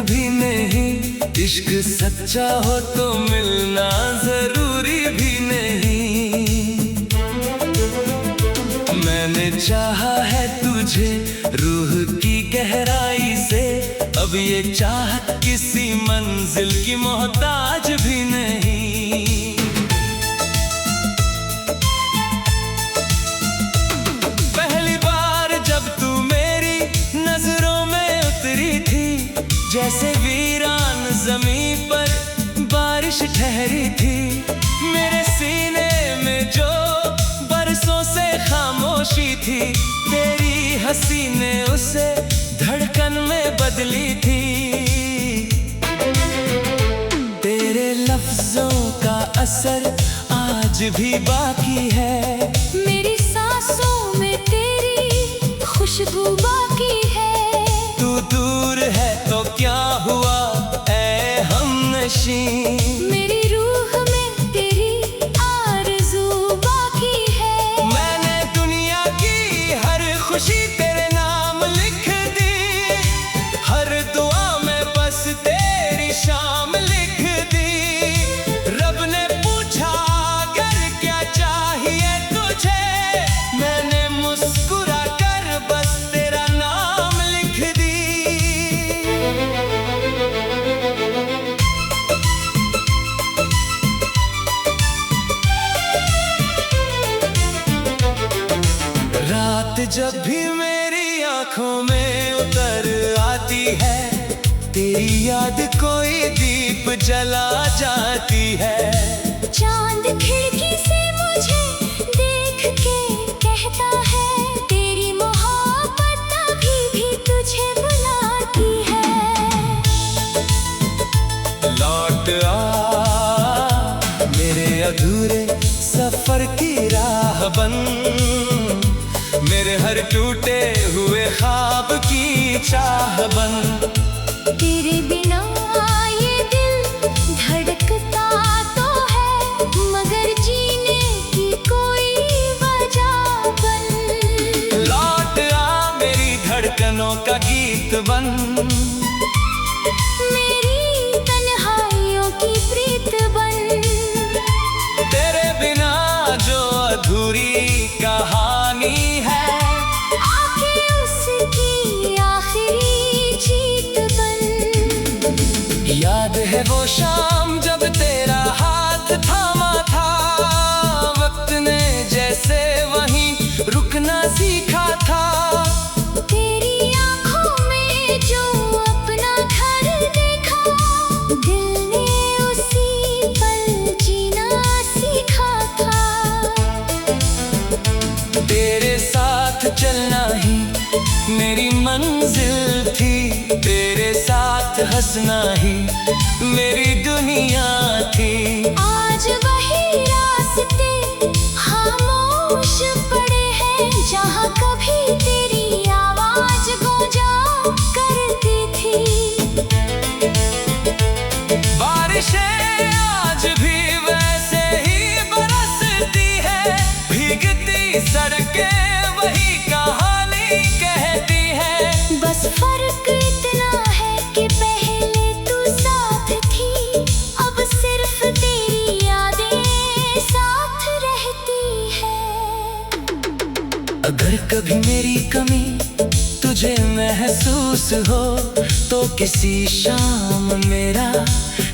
कभी नहीं। इश्क सच्चा हो तो मिलना जरूरी भी नहीं। मैंने चाहा है तुझे रूह की गहराई से, अब ये चाहत किसी मंजिल की मोहताज भी नहीं। पहली बार जब तू मेरी नजरों में उतरी थी, जैसे वीरान ज़मीं पर बारिश ठहरी थी। मेरे सीने में जो बरसों से खामोशी थी, तेरी हंसी ने उसे धड़कन में बदली थी। तेरे लफ्जों का असर आज भी बाकी है, मेरी सांसों में तेरी खुशबू बाकी है। तू दूर है तो क्या हुआ ऐ हमनशी, मेरी रूह में तेरी आरज़ू बाकी है। मैंने दुनिया की हर खुशी तेरे नाम लिख दी, हर दुआ में बस तेरी शाम लिख दी। रब ने पूछा अगर क्या चाहिए तुझे, मैंने मुस्कुरा कर बस तेरा नाम लिख दी। रात जब भी मेरी आंखों में उतर आती है, तेरी याद कोई दीप जला जाती है। चांद खिड़की से मुझे देख के कहता है, तेरी मोहब्बत अभी भी तुझे बुलाती है। लौट आ मेरे अधूरे सफर की राह बन, मेरे हर टूटे हुए ख्वाब की चाह बन। तेरे बिना ये दिल धड़कता तो है, मगर जीने की कोई वजह बन। लौट आ मेरी धड़कनों का गीत बन, मेरी तन्हाइयों की प्रीत बन। तेरे बिना जो अधूरी कहानी है, आके उसकी आखिरी जीत बन। याद है वो शाम जब तेरा हाथ थामा था, वक्त ने जैसे वहीं रुकना सीखा था। तेरी आंखों में जो अपना घर देखा, दिल ने उसी पल जीना सीखा था। तेरे साथ चलना ही मेरी मंजिल थी, तेरे साथ हंसना ही मेरी दुनिया थी। आज वही रास्ते खामोश पड़े हैं, जहाँ कभी तेरी आवाज गूंजा करती थी। बारिशें आज भी वैसे ही बरसती है, भीगती सड़कें वही कहानी कहती है। बस फर्क इतना है कि पहले तू साथ थी, अब सिर्फ तेरी यादें साथ रहती है। अगर कभी मेरी कमी तुझे महसूस हो, तो किसी शाम मेरा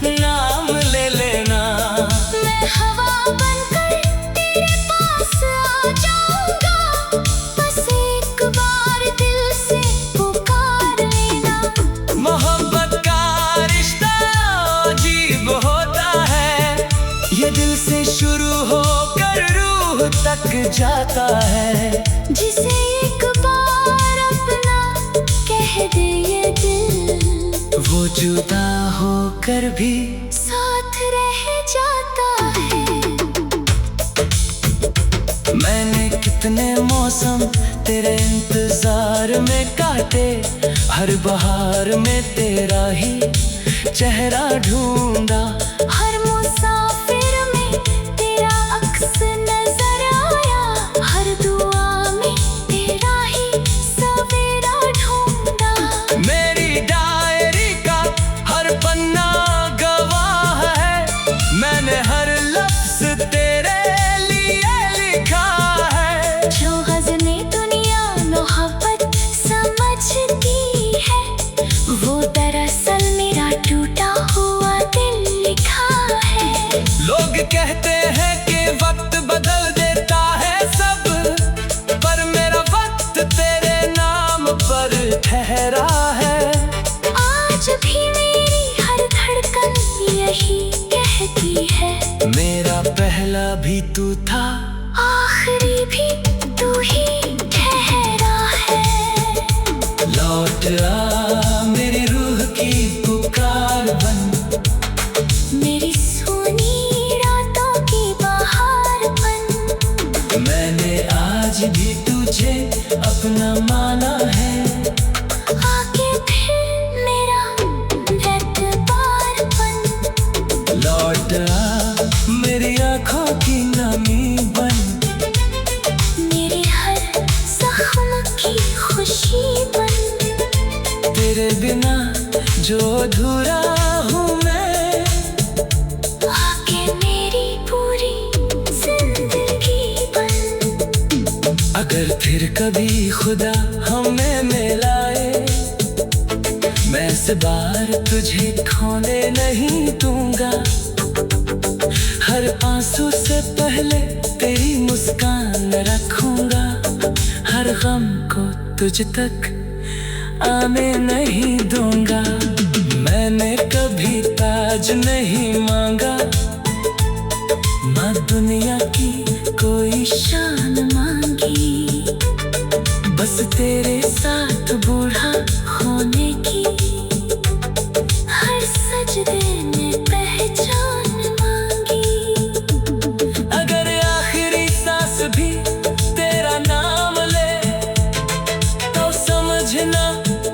नाम ले लेना। मैं हवा बनकर तेरे पास आ जाऊंगा, बस एक बार दिल से पुकार लेना। मोहब्बत का रिश्ता अजीब होता है, ये दिल से शुरू होकर रूह तक जाता है। जिसे एक बार अपना कह दे ये दिल, वो जुदा होकर भी साथ रह जाता है। मैंने कितने मौसम तेरे इंतजार में काटे, हर बहार में तेरा ही चेहरा ढूंढा। हर मुसाफिर में तेरा अक्स नजर आया, हर दुआ में तेरा ही सवेरा ढूंढा। मेरी डायरी का कहते हैं कि वक्त बदल देता है सब, पर मेरा वक्त तेरे नाम पर ठहरा है। आज भी मेरी हर धड़कन यही कहती है, मेरा पहला भी तू था, आखिरी भी तू ही ठहरा है। लौट आ मेरी रूह की पुकार बन, मेरी सोनी रातों की बहार बन। मैंने आज भी तुझे अपना माना है। आके फिर मेरा एतबार बन। लौट आ मेरी आँखों की नमी बन, मेरे हर जख्म की खुशी बन। तेरे बिना जो अधूरा हूँ मैं, आके मेरी पूरी जिंदगी बन। अगर फिर कभी खुदा हमें मिलाए, मैं इस बार तुझे खोने नहीं दूंगा। हर आंसू से पहले तेरी मुस्कान रखूंगा, हर गम को तुझ तक आने नहीं दूंगा। मैंने कभी ताज नहीं मांगा, ना दुनिया की कोई शान मांगी, बस तेरे साथ बूढ़ा होने की हर सजदे में पहचान मांगी। अगर आखिरी सांस भी तेरा नाम ले, तो समझना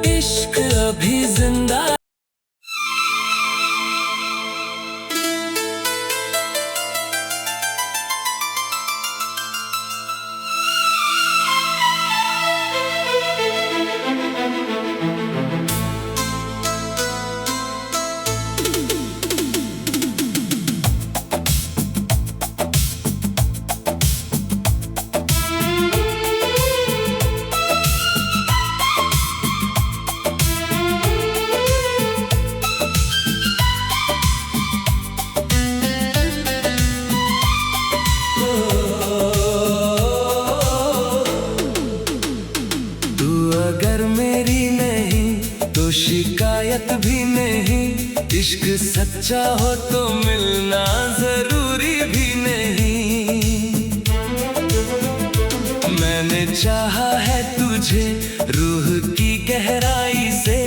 इश्क अभी जिंदा। अगर मेरी नहीं तो शिकायत भी नहीं, इश्क सच्चा हो तो मिलना जरूरी भी नहीं। मैंने चाहा है तुझे रूह की गहराई से,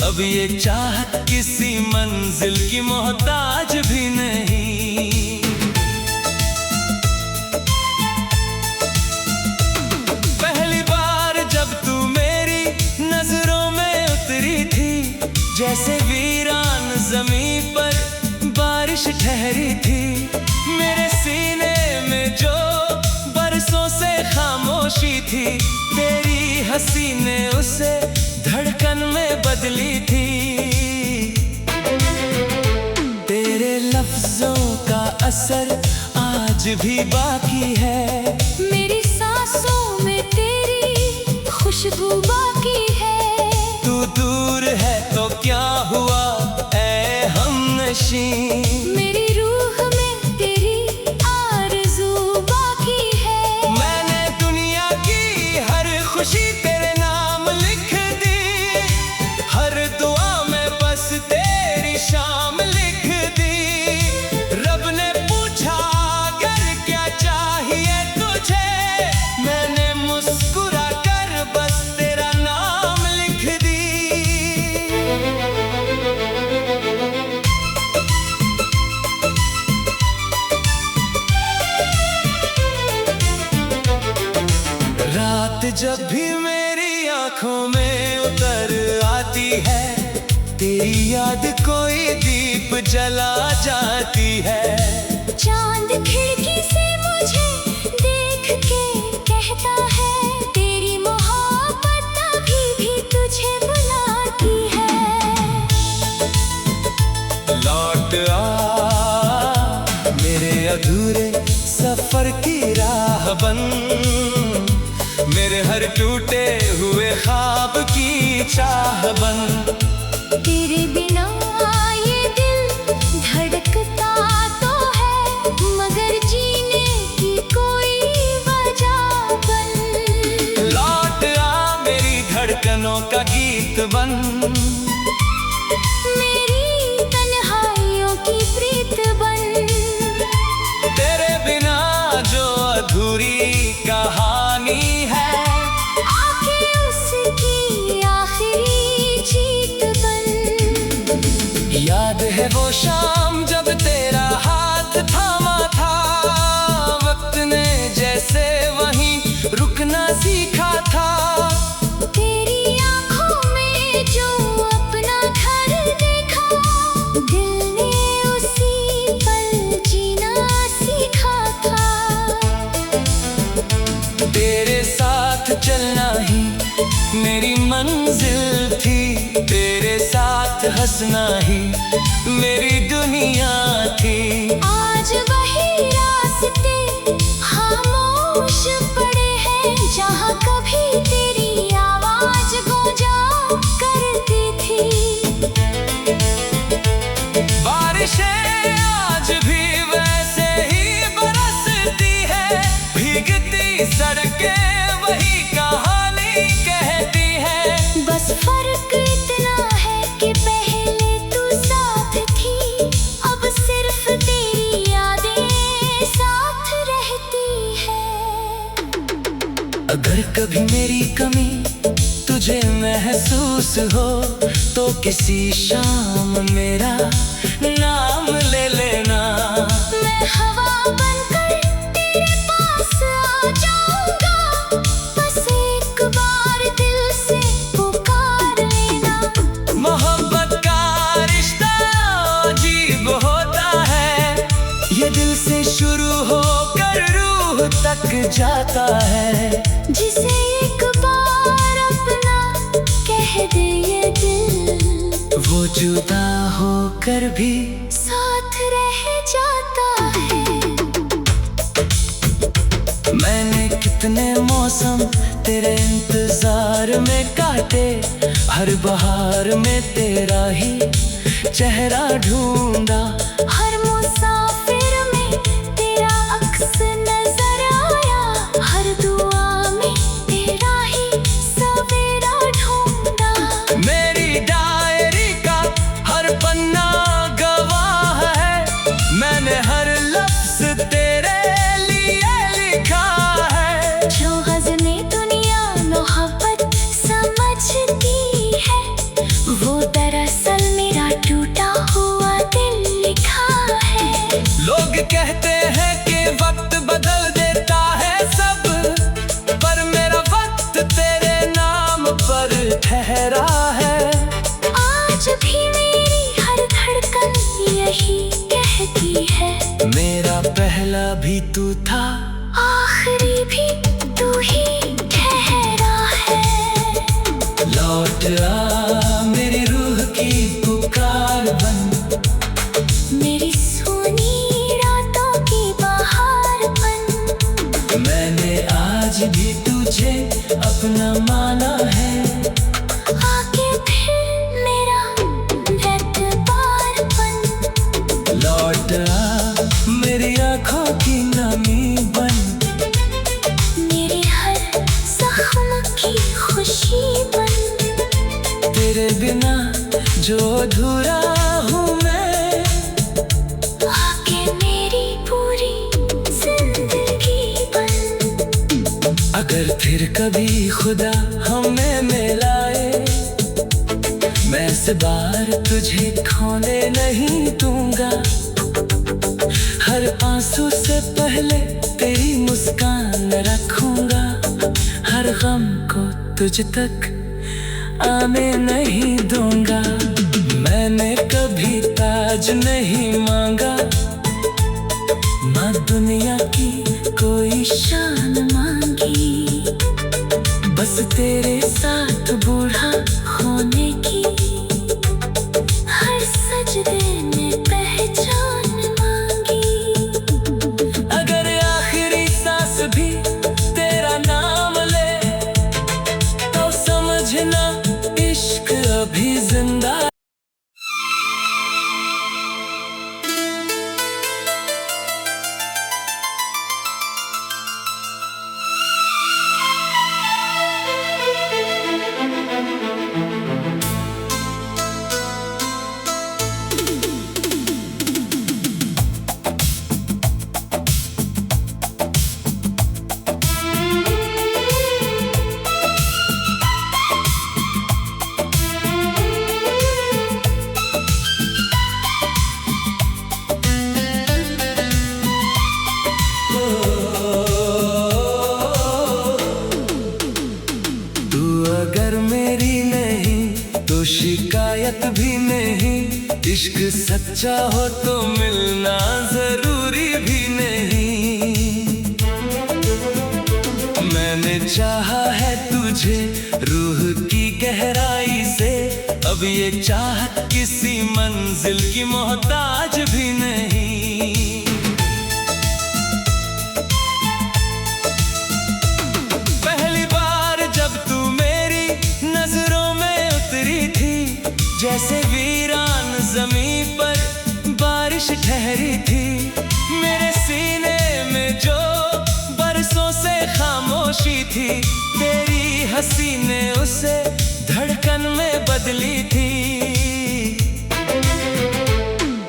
अब ये चाहत किसी मंजिल की मोहताज भी नहीं। जैसे वीरान जमीन पर बारिश ठहरी थी, मेरे सीने में जो बरसों से खामोशी थी, तेरी हंसी ने उसे धड़कन में बदली थी। तेरे लफ्जों का असर आज भी बाकी है, मेरी सांसों में तेरी खुशबू बाकी है। तू दूर है तो क्या हुआ ऐ हमनशी, मेरी रूह में तेरी आरज़ू बाकी है। मैंने दुनिया की हर खुशी तेरे नाम लिख दी, हर दुआ में बस तेरी शाम लिख दी। रब ने पूछा अगर क्या चाहिए तुझे, मैंने मुस्कुरा कर बस तेरा नाम लिख दी। रात जब भी मेरी आंखों में उतर आती है, तेरी याद कोई दीप जला जाती है। चांद खिड़की से मुझे देख के कहता है, तेरी मोहब्बत अभी भी तुझे बुलाती है। लौट आ मेरे अधूरे सफर की राह बन, मेरे हर टूटे हुए ख्वाब की चाह बन। तेरे बिना ये दिल धड़कता तो है, दीवानों का गीत बन, मेरी तन्हाइयों की प्रीत बन। तेरे बिना जो अधूरी कहानी है, आके उसकी आखिरी जीत बन। याद है वो शाम जब तेरा हाथ थामा था, वक्त ने जैसे वहीं रुकना सीखा था। तेरी आंखों में जो अपना घर देखा, दिल ने उसी पल जीना सीखा था। तेरे साथ चलना ही मेरी मंजिल थी, तेरे साथ हंसना ही मेरी दुनिया थी। आज वही रास्ते खामोश पड़े हैं, जहाँ कभी तेरी आवाज गूंजा करती थी। बारिशें आज भी वैसे ही बरसती है, भीगती सड़कें वही कहानी कहती है। बस फर्क इतना है कि पहले तू साथ थी, अब सिर्फ तेरी यादें साथ रहती है। अगर कभी मेरी कमी तुझे महसूस हो, तो किसी शाम मेरा नाम ले लेना। मैं हवा बनकर तेरे पास आ जाऊंगा, बस एक बार दिल से पुकार लेना। मोहब्बत का रिश्ता अजीब होता है, ये दिल से शुरू होकर रूह तक जाता है। जिसे एक बार अपना कह दे ये दिल, वो जुदा होकर भी साथ रह जाता है। मैंने कितने मौसम तेरे इंतजार में काटे, हर बहार में तेरा ही चेहरा ढूंढा। हर मुसाफिर में तेरा अक्स नजर आया, हर दुआ में तेरा ही सवेरा ढूंढा। मेरी डायरी का हर पन्ना गवाह है, मैंने हर लफ्ज तेरे लिए लिखा है। जो गज़ने दुनिया मोहब्बत समझती है, वो दरअसल मेरा टूटा हुआ दिल लिखा है। लोग कहते हैं कि वक्त बदल देता है सब, पर मेरा वक्त तेरे नाम पर ठहरा है। आज भी मेरी हर धड़कन यही कहती है, मेरा पहला भी तू था, आखिरी भी तू ही ठहरा है। लौट आ मेरी रूह की पुकार बन, मेरी सोनी रातों की बहार बन। मैंने आज भी तुझे अपना माना है। आके फिर मेरा एतबार बन। लौट आ मेरी आँखों की नमी बन, मेरे हर जख्म की खुशी बन। तेरे बिना जो अधूरा हूँ मैं, आके मेरी पूरी जिंदगी बन। अगर फिर कभी खुदा हमें मिलाए, मैं इस बार तुझे खोने नहीं दूंगा। हर आंसू से पहले तेरी मुस्कान रखूंगा, हर गम को तुझ तक आने नहीं दूंगा। मैंने कभी ताज नहीं मांगा, ना दुनिया की कोई शान मांगी, बस तेरे साथ बूढ़ा होने की हर सजदे में पहचान मांगी। अगर आखिरी सांस भी तेरा नाम ले, तो समझना इश्क अभी जिंदा। इश्क सच्चा हो तो मिलना जरूरी भी नहीं। मैंने चाहा है तुझे रूह की गहराई से, अब ये चाहत किसी मंजिल की मोहताज भी नहीं। पहली बार जब तू मेरी नजरों में उतरी थी, जैसे वीरान ज़मीं पर बारिश ठहरी थी। मेरे सीने में जो बरसों से खामोशी थी, तेरी हंसी ने उसे धड़कन में बदली थी।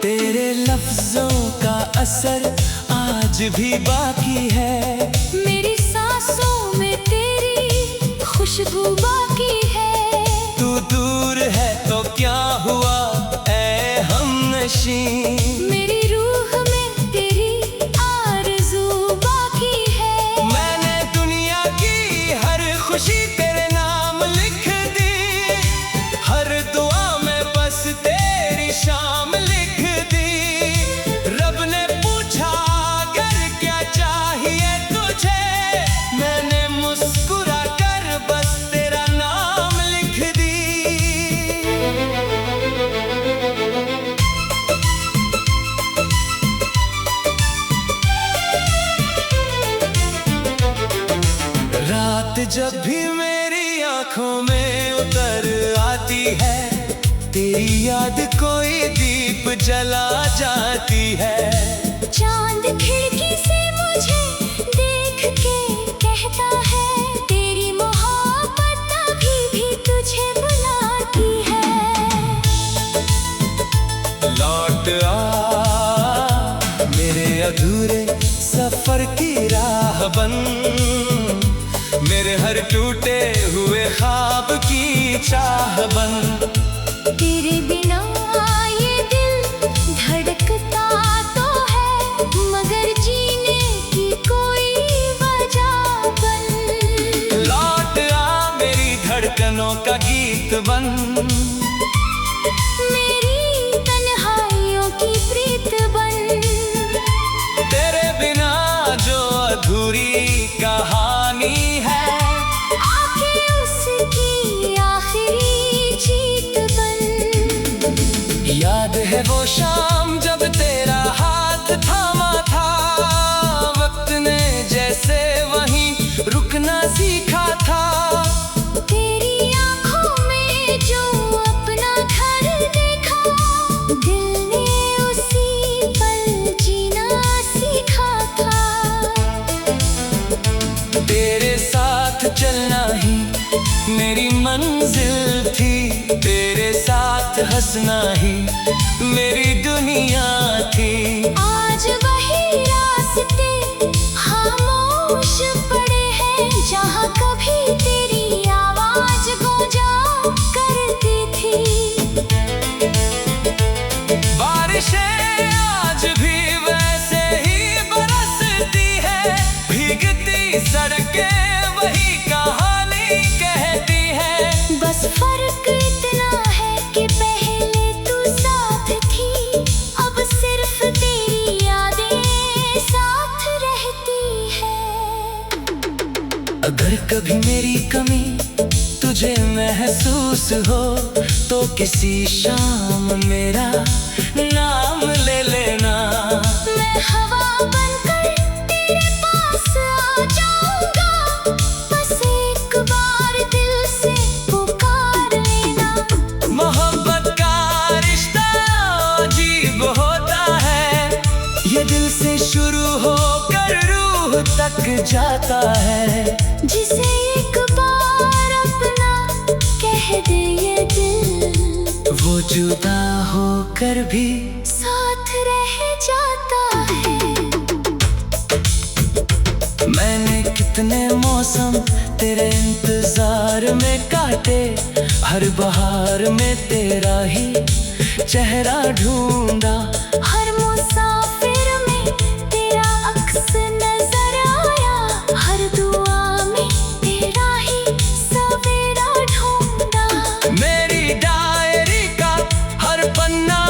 तेरे लफ्जों का असर आज भी बाकी है, मेरी सांसों में तेरी खुशबू बाकी है। तू दूर है तो क्या हुआ ऐ हमनशी, मेरी रूह में तेरी आरज़ू बाकी है। मैंने दुनिया की हर खुशी तेरे नाम लिख दी, हर दुआ में बस तेरी शाम लिख दी। रब ने पूछा अगर क्या चाहिए तुझे, मैंने मुस्कुरा कर बस तेरा नाम लिख दी। रात जब भी मेरी आंखों में उतर आती है, तेरी याद कोई दीप जला जाती है। चांद खिड़की से मुझे देख के कहता है, तेरी मोहब्बत अभी भी तुझे बुलाती है। लौट आ मेरे अधूरे सफर की राह बन, मेरे हर टूटे हुए ख्वाब की चाह बन। तेरे बिना ये दिल धड़कता तो है, मगर जीने की कोई वजह बन। लौट आ मेरी धड़कनों का गीत बन, मेरी तन्हाइयों की प्रीत बन। तेरे बिना जो अधूरी कहानी है, आके उसकी आखिरी जीत बन। याद है वो शाम जब तेरा हाथ थामा था, वक्त ने जैसे वहीं रुकना सीखा था। तेरी आंखों में जो अपना घर देखा, दिल ने उसी पल जीना सीखा था। तेरे साथ चलना ही मेरी मंजिल थी, तेरे साथ हंसना ही मेरी दुनिया थी। आज वही रास्ते खामोश पड़े हैं, जहाँ कभी तेरी आवाज गूंजा करती थी। बारिशें आज भी वैसे ही बरसती है, भीगती सड़कें वही कहानी कहती है। बस फर्क इतना है कि पहले तू साथ थी, अब सिर्फ तेरी यादें साथ रहती है। अगर कभी मेरी कमी तुझे महसूस हो, तो किसी शाम मेरा नाम ले लेना। मैं हवा बनकर तेरे पास आ जाऊंगा, बस एक बार दिल से पुकार लेना। मोहब्बत का रिश्ता अजीब होता है, ये दिल से शुरू होकर रूह तक जाता है। जिसे एक बार अपना कह दे ये दिल, वो जुदा होकर भी साथ रह जाता है। मैंने कितने मौसम तेरे इंतजार में काटे, हर बहार में तेरा ही चेहरा ढूंढा। हर मुसाफिर में तेरा अक्स नजर आया, हर दुआ में तेरा ही सवेरा ढूंढा। मेरी डायरी का हर पन्ना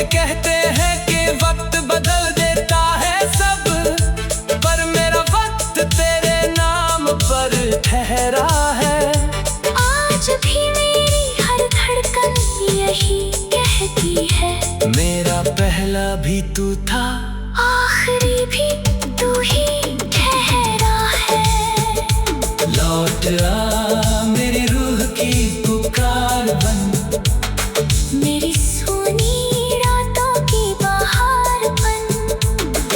कहते हैं कि वक्त बदल देता है सब, पर मेरा वक्त तेरे नाम पर ठहरा है। आज भी मेरी हर धड़कन यही कहती है, मेरा पहला भी तू था, आखिरी भी तू ही ठहरा है। लौट आ मेरी रूह की पुकार बन, मेरी सोनी रातों की बहार बन।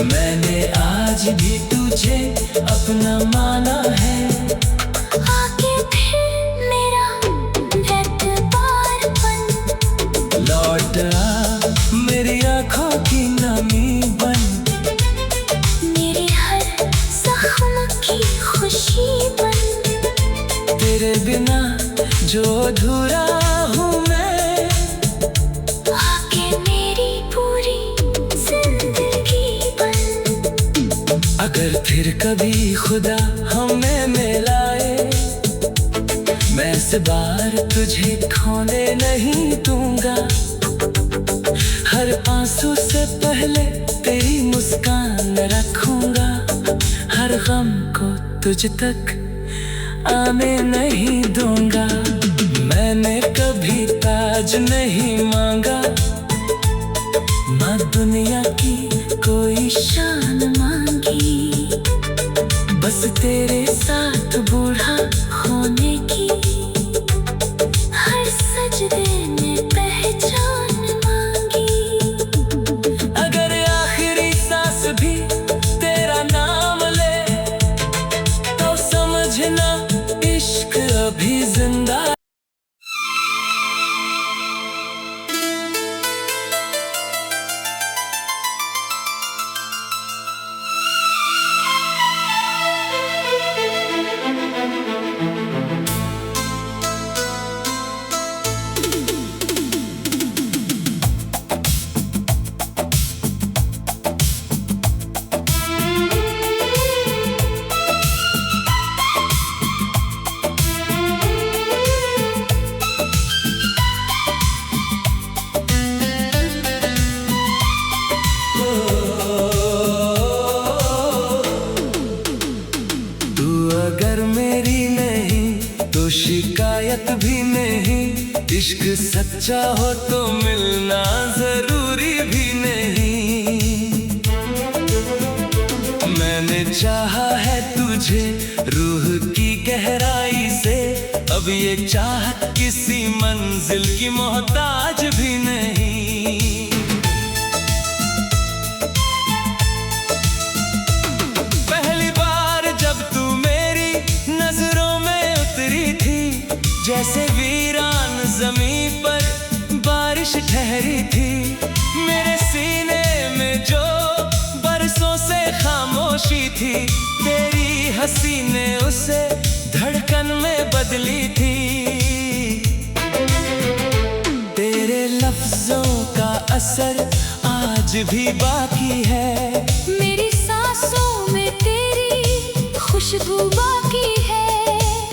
मैंने आज भी तुझे अपना माना है, आके फिर मेरा एतबार बन। लौट आ मेरी आँखों की नमी बन, मेरे हर जख्म की खुशी बन। तेरे बिना जो अधूरा हूँ मैं, आके मेरी पूरी जिंदगी बन। अगर फिर कभी खुदा हमें मिलाए, मैं इस बार तुझे खोने नहीं दूंगा। हर आंसू से पहले तेरी मुस्कान रखूंगा, हर गम को तुझ तक आने नहीं दूंगा। मैंने कभी ताज नहीं मांगा, ना दुनिया की कोई शान मांगी, बस तेरे साथ बूढ़ा होने की हर सजदे में पहचान मांगी। अगर आखिरी सांस भी तेरा नाम ले, तो समझना इश्क अभी जिंदा। अगर मेरी नहीं तो शिकायत भी नहीं, इश्क सच्चा हो तो मिलना जरूरी भी नहीं। मैंने चाहा है तुझे रूह की गहराई से, अब ये चाहत किसी मंजिल की मोहताज भी नहीं। जैसे वीरान ज़मीं पर बारिश ठहरी थी, मेरे सीने में जो बरसों से खामोशी थी, तेरी हंसी ने उसे धड़कन में बदली थी। तेरे लफ्जों का असर आज भी बाकी है, मेरी सांसों में तेरी खुशबू बाकी है।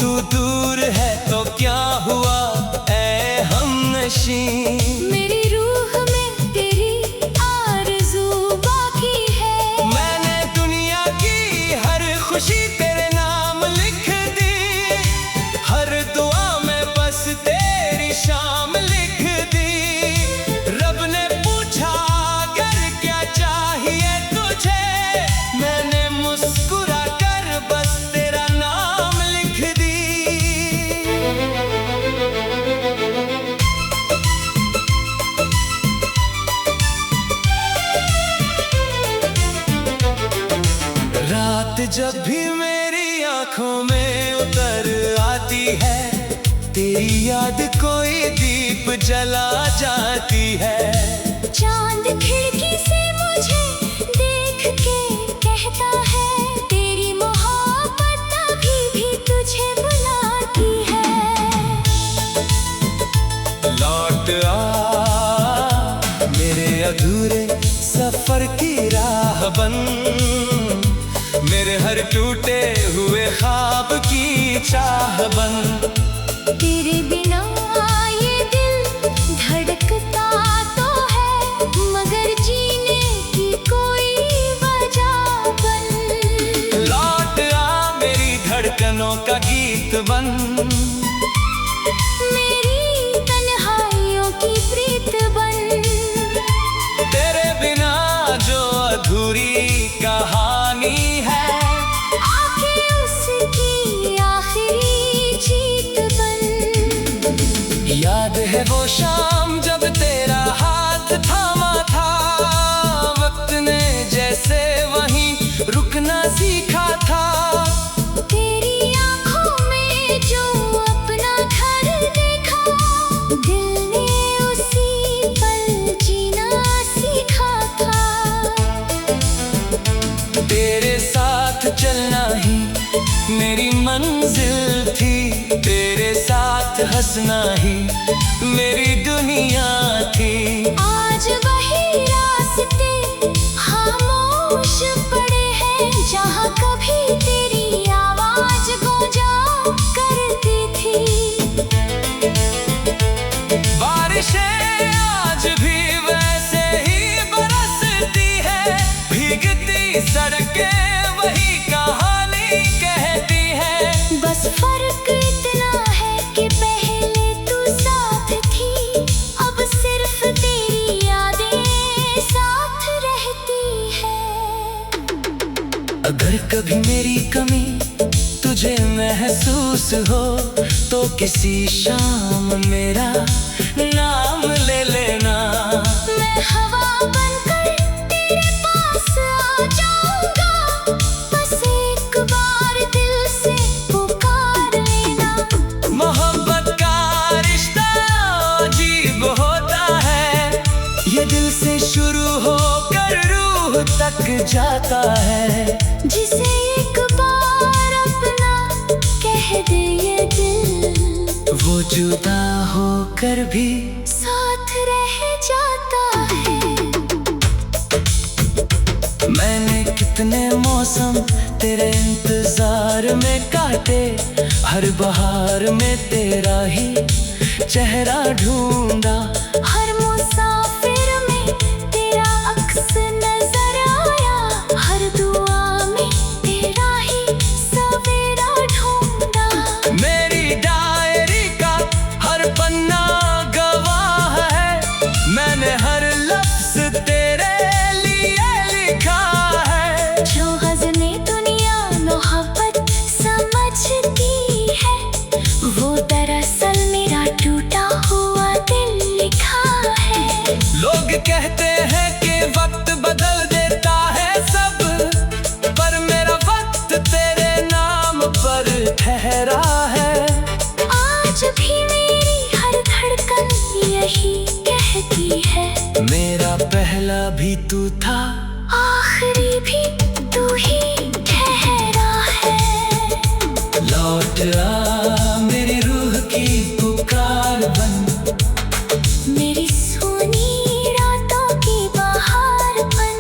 तू दूर है तो क्या हुआ ऐ हमनशी, मेरी रूह में तेरी आरज़ू बाकी है। मैंने दुनिया की हर खुशी तेरे नाम लिख दी, हर दुआ में बस तेरी शाम लिख दी। रब ने पूछा अगर क्या चाहिए तुझे, मैंने मुस्कुरा कर बस तेरा नाम लिख दी। रात जब भी मेरी आंखों में उतर आती है, तेरी याद कोई दीप जला जाती है। चांद खिड़की से मुझे देख के कहता है, तेरी मोहब्बत अभी भी तुझे बुलाती है। लौट आ मेरे अधूरे सफर की राह बन, मेरे हर टूटे हुए ख्वाब की चाह बन। तेरे बिना ये दिल धड़कता तो है, दीवानों का गीत बन, मेरी तन्हाइयों की प्रीत बन। तेरे बिना जो अधूरी कहानी है, आके उसकी आखिरी जीत बन। याद है वो शाम जब तेरा हाथ थामा था, वक्त ने जैसे वहीं रुकना सीखा था। तेरी आंखों में जो अपना घर देखा, दिल ने उसी पल जीना सीखा था। तेरे साथ चलना ही मेरी मंजिल थी, तेरे साथ हंसना ही मेरी दुनिया थी। आज वही रास्ते खामोश पड़े हैं, जहाँ कभी तेरी आवाज गूंजा करती थी। बारिशें आज भी वैसे ही बरसती है, भीगती सड़कें वही कहानी कहती है। बस फर्क इतना है कि पहले तू साथ थी, अब सिर्फ तेरी यादें साथ रहती है। अगर कभी मेरी कमी तुझे महसूस हो, तो किसी शाम मेरा नाम ले लेना। मैं हवा बनकर तेरे पास आ जाऊंगा, बस एक बार दिल से पुकार लेना। मोहब्बत का रिश्ता अजीब होता है, ये दिल से शुरू होकर रूह तक जाता है। जिसे एक बार अपना कह दे ये दिल, वो जुदा होकर भी साथ रह जाता है। मैंने कितने मौसम तेरे इंतजार में काटे, हर बहार में तेरा ही चेहरा ढूंढा। हर मुसाफिर में तेरा अक्स नजर आया, हर दुआ में तेरा ही सवेरा ढूंढा। मेरी डायरी का हर पन्ना गवाह है, मैंने हर लफ्ज तेरे लिए लिखा है। जो गज़ने दुनिया मोहब्बत समझती है, वो दरअसल मेरा टूटा हुआ दिल लिखा है। लोग कहते हैं कि वक्त बदल देता है सब, पर मेरा वक्त तेरे नाम पर ठहरा है। आज भी मेरी हर धड़कन यही कहती है, मेरा पहला भी तू था, आखिरी भी तू ही ठहरा है। लौट आ मेरी रूह की पुकार बन, मेरी सोनी रातों की बहार बन।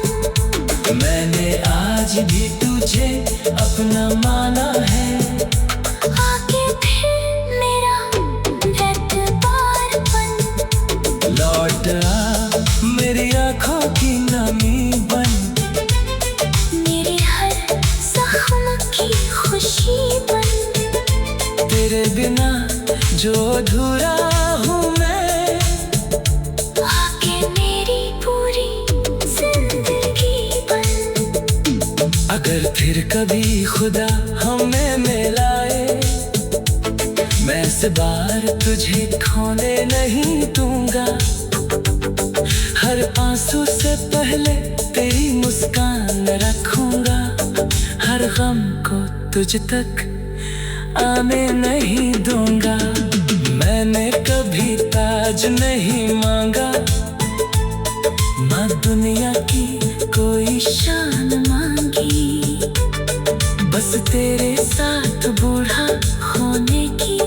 मैंने आज भी तुझे अपना माना है। आके फिर मेरा एतबार बन। लौट आ मेरी आँखों की नमी बन, मेरे हर जख्म की खुशी बन। तेरे बिना जो अधूरा हूँ मैं, आके मेरी पूरी जिंदगी बन। अगर फिर कभी खुदा हमें मिलाए, मैं इस बार तुझे खोने नहीं दूंगा। हर आंसू से पहले तेरी मुस्कान रखूंगा, हर गम को तुझ तक आने नहीं दूंगा। मैंने कभी ताज नहीं मांगा, ना दुनिया की कोई शान मांगी, बस तेरे साथ बूढ़ा होने की